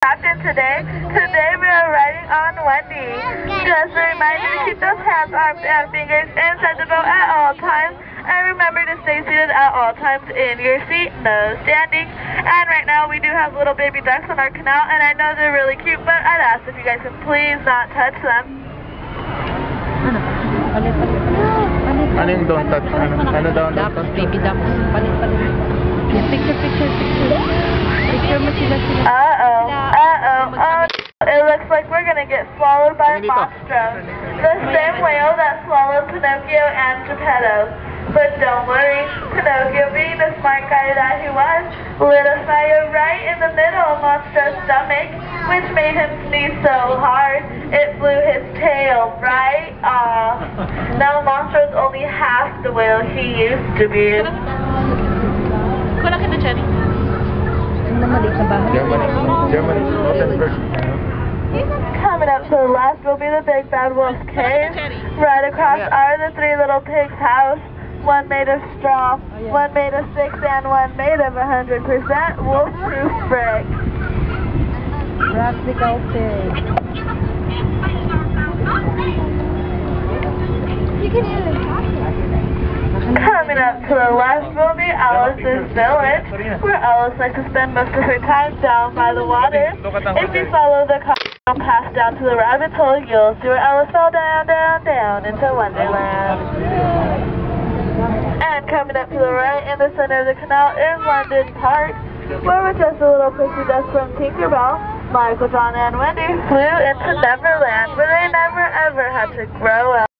Captain today. Today we are riding on Wendy. Just a reminder to keep those hands, arms, and fingers inside the boat at all times. And remember to stay seated at all times in your seat, no standing. And right now we do have little baby ducks on our canal, and I know they're really cute, but I'd ask if you guys can please not touch them. Ano yung don't touch? Ano daw? Dapat baby ducks. Palit. Picture. Picture mo sila. Uh-oh. It looks like we're gonna get swallowed by a monstro. The same whale that swallowed Pinocchio and Geppetto. But don't worry, Pinocchio, being the smart guy that he was, lit a fire right in the middle of Monstro's stomach, which made him sneeze so hard, it blew his tail right off. Now Monstro's only half the whale he used to be. Kulang kita, Cherry. Germany. Open first. Coming up to the left will be the Big Bad Wolf's cave. Right across are the three little pigs' house. One made of straw, one made of sticks, and one made of 100% wolf-proof brick. Practical pig. Coming up to the left will be Alice's village, where Alice likes to spend most of her time down by the water. If you follow the path down to the rabbit hole, you'll see where Alice fell down into Wonderland. And coming up to the right in the center of the canal is London Park, where with just a little pixie dust from Tinkerbell, Michael, John, and Wendy flew into Neverland, where they never ever had to grow up.